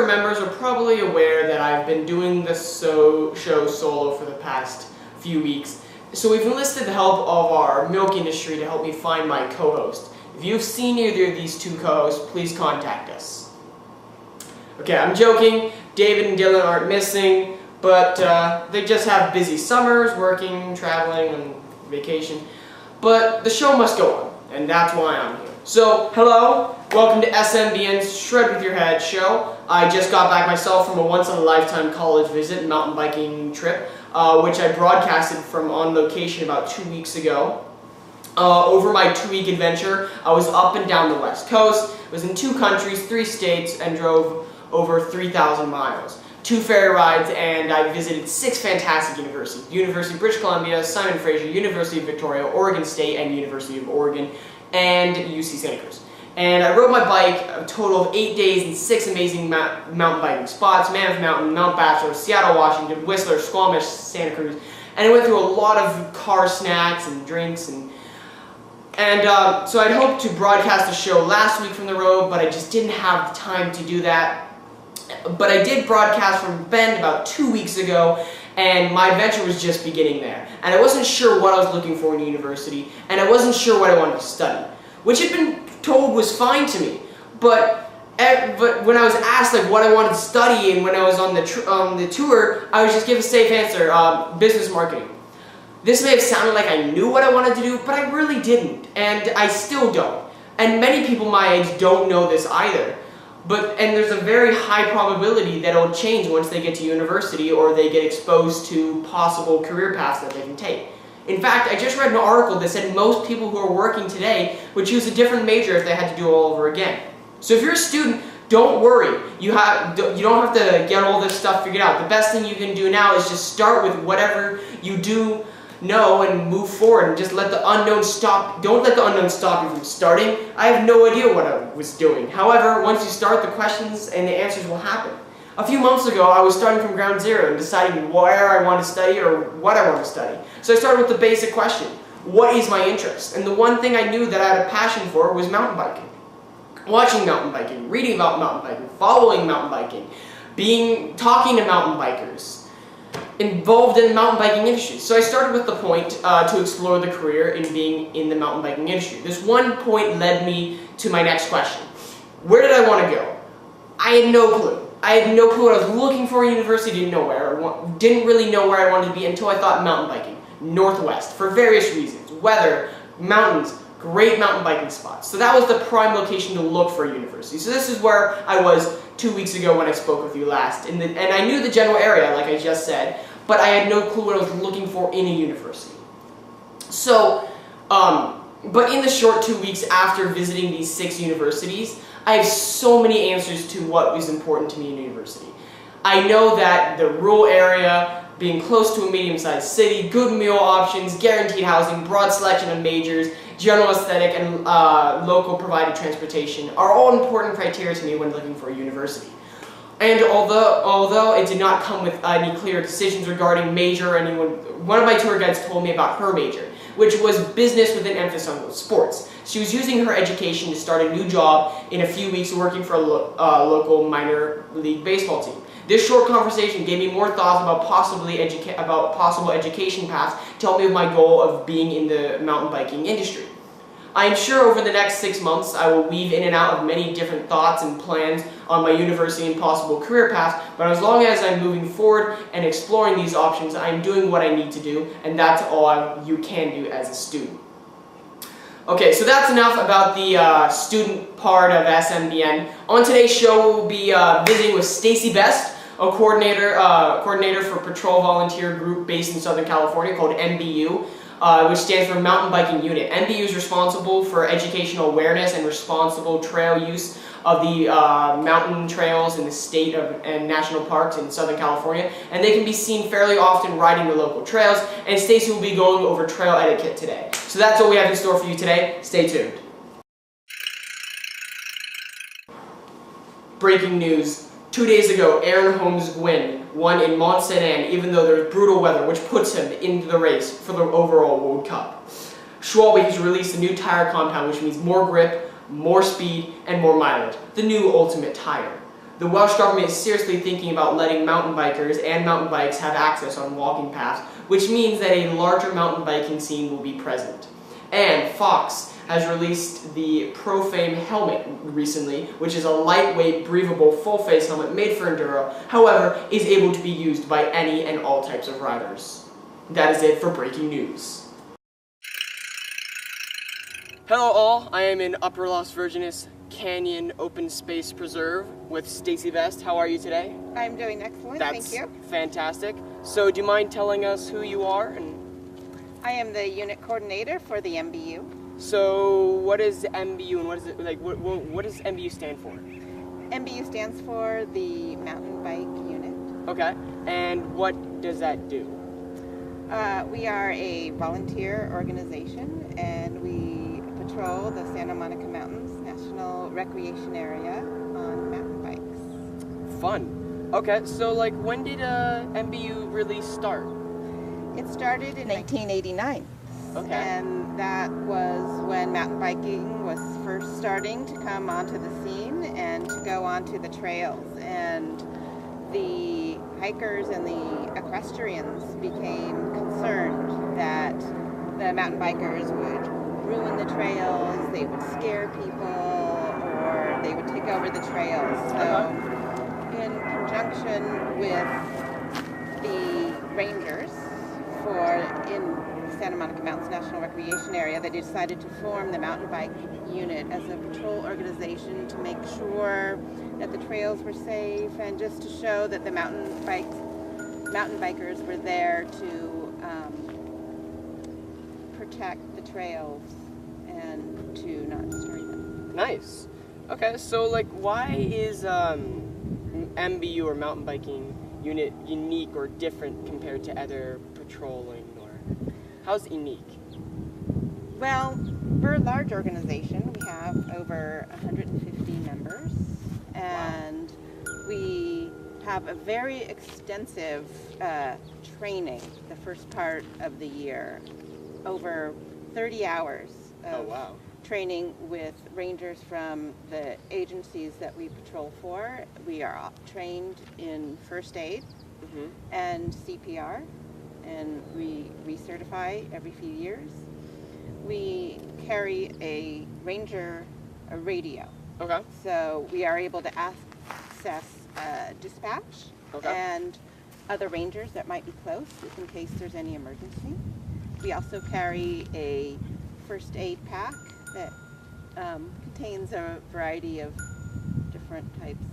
members are probably aware that I've been doing this show solo for the past few weeks. So we've enlisted the help of our milk industry to help me find my co-host. If you've seen either of these two co-hosts, please contact us. Okay, I'm joking. David and Dylan aren't missing, but they just have busy summers, working, traveling, and vacation. But the show must go on, and that's why I'm here. So, hello, welcome to SMBN's Shred With Your Head show. I just got back myself from a once-in-a-lifetime college visit, mountain biking trip, which I broadcasted from on location about 2 weeks ago. Over my 2-week adventure, I was up and down the West Coast, was in 2 countries, 3 states, and drove over 3,000 miles. 2 ferry rides, and I visited 6 fantastic universities. University of British Columbia, Simon Fraser, University of Victoria, Oregon State, and University of Oregon, and UC Santa Cruz. And I rode my bike a total of 8 days in 6 amazing mountain biking spots: Mammoth Mountain, Mount Bachelor, Seattle, Washington, Whistler, Squamish, Santa Cruz. And I went through a lot of car snacks and drinks, so I'd hoped to broadcast the show last week from the road, but I just didn't have the time to do that. But I did broadcast from Bend about 2 weeks ago, and my adventure was just beginning there. And I wasn't sure what I was looking for in university, and I wasn't sure what I wanted to study, which had been told was fine to me. But when I was asked what I wanted to study, and when I was on the tour, I was just given a safe answer: business marketing. This may have sounded like I knew what I wanted to do, but I really didn't, and I still don't. And many people my age don't know this either. And there's a very high probability that it'll change once they get to university or they get exposed to possible career paths that they can take. In fact, I just read an article that said most people who are working today would choose a different major if they had to do it all over again. So if you're a student, don't worry. You don't have to get all this stuff figured out. The best thing you can do now is just start with whatever you do know and move forward, and just let the unknown stop. Don't let the unknown stop you from starting. I have no idea what I was doing. However, once you start, the questions and the answers will happen. A few months ago, I was starting from ground zero and deciding where I want to study or what I want to study. So I started with the basic question: what is my interest? And the one thing I knew that I had a passion for was mountain biking. Watching mountain biking, reading about mountain biking, following mountain biking, talking to mountain bikers, involved in the mountain biking industry. So I started with the point to explore the career in being in the mountain biking industry. This one point led me to my next question: where did I want to go? I had no clue. I had no clue what I was looking for in university. Didn't really know where I wanted to be until I thought mountain biking, Northwest, for various reasons: weather, mountains, great mountain biking spots. So that was the prime location to look for a university. So this is where I was 2 weeks ago when I spoke with you last. And I knew the general area, like I just said, but I had no clue what I was looking for in a university. So, but in the short 2 weeks after visiting these 6 universities, I have so many answers to what was important to me in university. I know that the rural area, being close to a medium-sized city, good meal options, guaranteed housing, broad selection of majors, general aesthetic, and local provided transportation are all important criteria to me when looking for a university. And although it did not come with any clear decisions regarding major, one of my tour guides told me about her major, which was business with an emphasis on sports. She was using her education to start a new job in a few weeks working for a local minor league baseball team. This short conversation gave me more thoughts about possible education paths to help me with my goal of being in the mountain biking industry. I am sure over the next 6 months I will weave in and out of many different thoughts and plans on my university and possible career paths, but as long as I'm moving forward and exploring these options, I am doing what I need to do, and that's all you can do as a student. Okay, so that's enough about the student part of SMBN. On today's show, we'll be visiting with Stacy Best, a coordinator for Patrol volunteer group based in Southern California called NVU, which stands for Mountain Biking Unit. NVU is responsible for educational awareness and responsible trail use of the mountain trails in the state and national parks in Southern California, and they can be seen fairly often riding the local trails, and Stacy will be going over trail etiquette today. So that's what we have in store for you today. Stay tuned. Breaking news. 2 days ago, Aaron Holmes-Gwynn won in Mont Saint Anne, even though there was brutal weather, which puts him into the race for the overall World Cup. Schwalbe has released a new tire compound, which means more grip, more speed, and more mileage. The new Ultimate Tire. The Welsh government is seriously thinking about letting mountain bikers and mountain bikes have access on walking paths, which means that a larger mountain biking scene will be present. And Fox has released the Profame helmet recently, which is a lightweight, breathable, full-face helmet made for enduro, however, is able to be used by any and all types of riders. That is it for breaking news. Hello all, I am in Upper Las Virgenes Canyon Open Space Preserve with Stacy Vest. How are you today? I'm doing excellent, thank you. Fantastic. So do you mind telling us who you are? I am the unit coordinator for the NVU. So what is NVU and what is it like? What does NVU stand for? NVU stands for the Mountain Bike Unit. Okay, and what does that do? We are a volunteer organization and we patrol the Santa Monica Mountains National Recreation Area on mountain bikes. Fun. Okay, so like when did NVU really start? It started in 1989. Okay. And that was when mountain biking was first starting to come onto the scene and to go onto the trails. And the hikers and the equestrians became concerned that the mountain bikers would ruin the trails, they would scare people, or they would take over the trails. So in conjunction with the rangers in Santa Monica Mountains National Recreation Area, they decided to form the mountain bike unit as a patrol organization to make sure that the trails were safe and just to show that the mountain bikers were there to protect the trails and to not destroy them. Nice. Okay, so like why is MBU or mountain biking unit unique or different compared to other patrolling, or how's it unique? Well, we're a large organization. We have over 150 members, and we have a very extensive training the first part of the year, over 30 hours of training with rangers from the agencies that we patrol for. We are trained in first aid and CPR, and we recertify every few years. We carry a ranger radio. Okay. So we are able to access dispatch and other rangers that might be close in case there's any emergency. We also carry a first aid pack that contains a variety of different types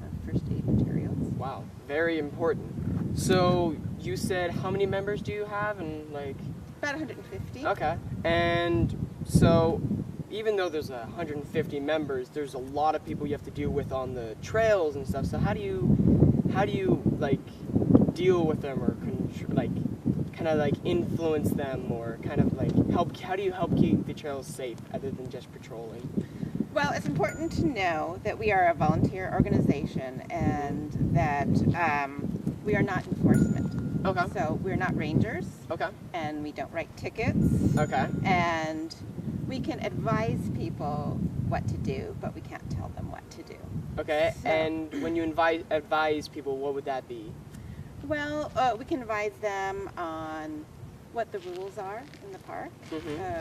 of first aid materials. Wow, very important. So you said how many members do you have, and like? About 150. Okay, and so even though there's 150 members, there's a lot of people you have to deal with on the trails and stuff. So how do you like deal with them, or kind of like influence them, or kind of like help? How do you help keep the trails safe other than just patrolling? Well, it's important to know that we are a volunteer organization and that we are not enforcement. Okay. So we're not rangers. Okay. And we don't write tickets. Okay. And we can advise people what to do, but we can't tell them what to do. Okay. So, and when you advise people, what would that be? Well, we can advise them on what the rules are in the park,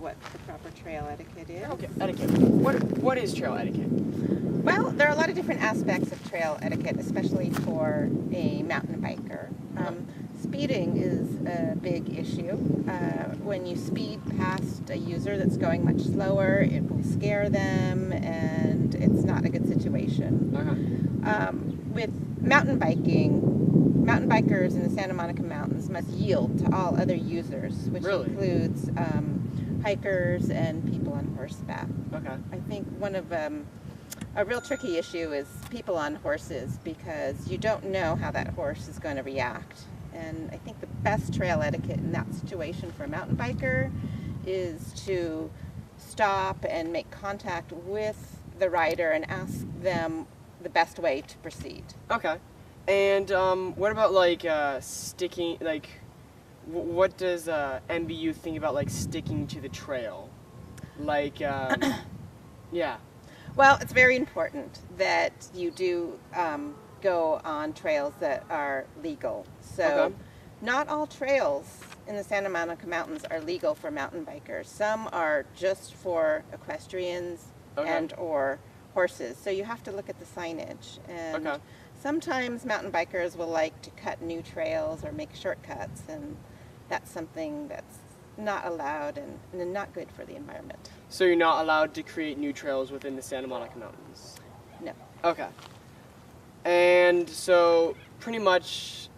what the proper trail etiquette is. Okay, etiquette. What is trail etiquette? Well, there are a lot of different aspects of trail etiquette, especially for a mountain biker. Speeding is a big issue. When you speed past a user that's going much slower, it will scare them, and it's not a good situation. With mountain biking, mountain bikers in the Santa Monica Mountains must yield to all other users, which includes hikers and people on horseback. Okay. I think one of a real tricky issue is people on horses, because you don't know how that horse is going to react. And I think the best trail etiquette in that situation for a mountain biker is to stop and make contact with the rider and ask them the best way to proceed. Okay. And what about like sticking, like what does NVU think about like sticking to the trail? Like, yeah. Well, it's very important that you do go on trails that are legal. So Okay. not all trails in the Santa Monica Mountains are legal for mountain bikers. Some are just for equestrians Okay. and or horses. So you have to look at the signage. And Okay. sometimes mountain bikers will like to cut new trails or make shortcuts, and that's something that's not allowed and not good for the environment. So you're not allowed to create new trails within the Santa Monica Mountains? No. Okay. And so pretty much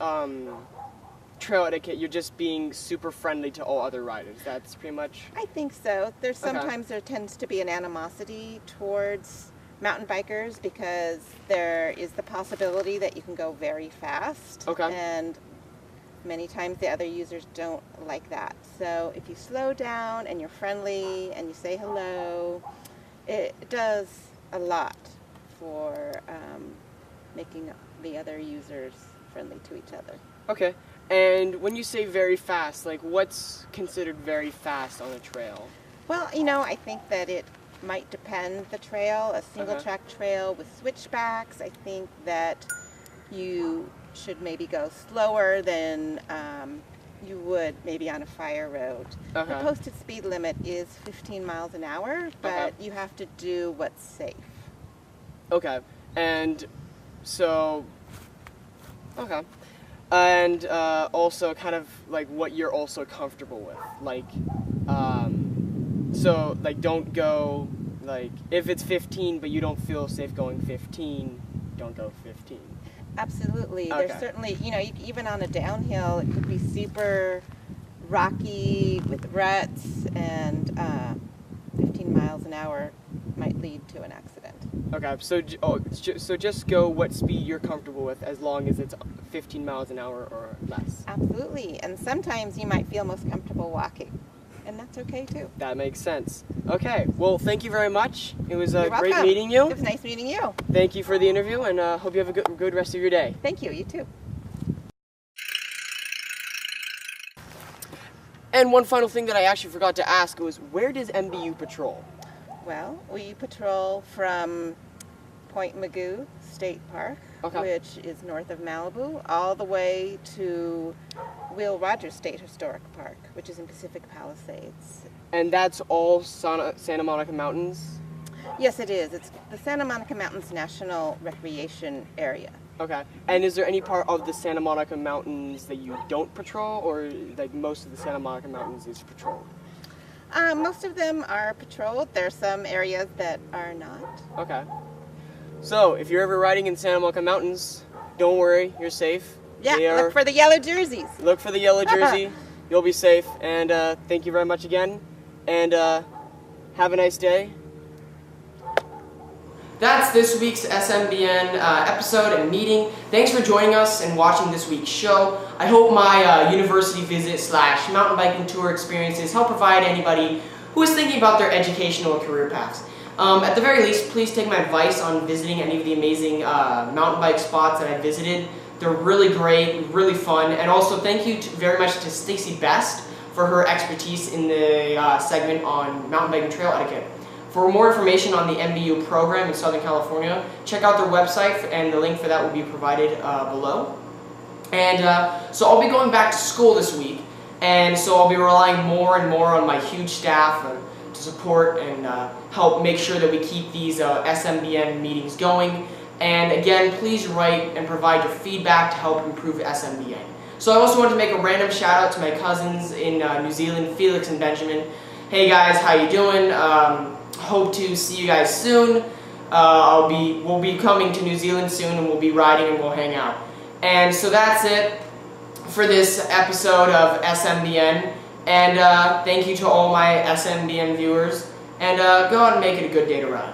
trail etiquette, you're just being super friendly to all other riders. That's pretty much... I think so. There's Okay. sometimes there tends to be an animosity towards mountain bikers because there is the possibility that you can go very fast. Okay. And many times the other users don't like that. So if you slow down and you're friendly and you say hello, it does a lot for making the other users friendly to each other. Okay. And when you say very fast, like what's considered very fast on a trail? Well, I think that it might depend the trail. A single track trail with switchbacks, I think that you should maybe go slower than you would maybe on a fire road. The posted speed limit is 15 miles an hour, but you have to do what's safe. Okay. And so... Okay. And also kind of like what you're also comfortable with. Like, so like don't go, like if it's 15 but you don't feel safe going 15, don't go 15. Absolutely. Okay. There's certainly, even on a downhill, it could be super rocky with ruts, and 15 miles an hour might lead to an accident. Okay, so just go what speed you're comfortable with as long as it's 15 miles an hour or less. Absolutely. And sometimes you might feel most comfortable walking, and that's okay too. That makes sense. Okay, well, thank you very much. It was You're great welcome. meeting you. It was nice meeting you. Thank you for the interview, and hope you have a good rest of your day. Thank you. You too. And one final thing that I actually forgot to ask was, where does NVU patrol? Well, we patrol from Point Mugu State Park, which is north of Malibu, all the way to Will Rogers State Historic Park, which is in Pacific Palisades. And that's all Santa Monica Mountains? Yes, it is. It's the Santa Monica Mountains National Recreation Area. Okay. And is there any part of the Santa Monica Mountains that you don't patrol, or like most of the Santa Monica Mountains is patrolled? Most of them are patrolled. There are some areas that are not. Okay. So, if you're ever riding in Santa Monica Mountains, don't worry, you're safe. Yeah, look for the yellow jerseys. Look for the yellow jersey. You'll be safe. And thank you very much again. And have a nice day. That's this week's SMBN episode and meeting. Thanks for joining us and watching this week's show. I hope my university visit / mountain biking tour experiences help provide anybody who is thinking about their educational or career paths. At the very least, please take my advice on visiting any of the amazing mountain bike spots that I visited. They're really great, really fun, and also thank you very much to Stacy Best for her expertise in the segment on mountain biking trail etiquette. For more information on the NVU program in Southern California, check out their website, and the link for that will be provided below. And so I'll be going back to school this week, and so I'll be relying more and more on my huge staff to support and help make sure that we keep these SMBN meetings going. And again, please write and provide your feedback to help improve SMBN. So I also want to make a random shout out to my cousins in New Zealand, Felix and Benjamin. Hey guys, how you doing? Hope to see you guys soon. We'll be coming to New Zealand soon, and we'll be riding and we'll hang out. And so that's it for this episode of SMBN. And thank you to all my SMBN viewers. And go out and make it a good day to ride.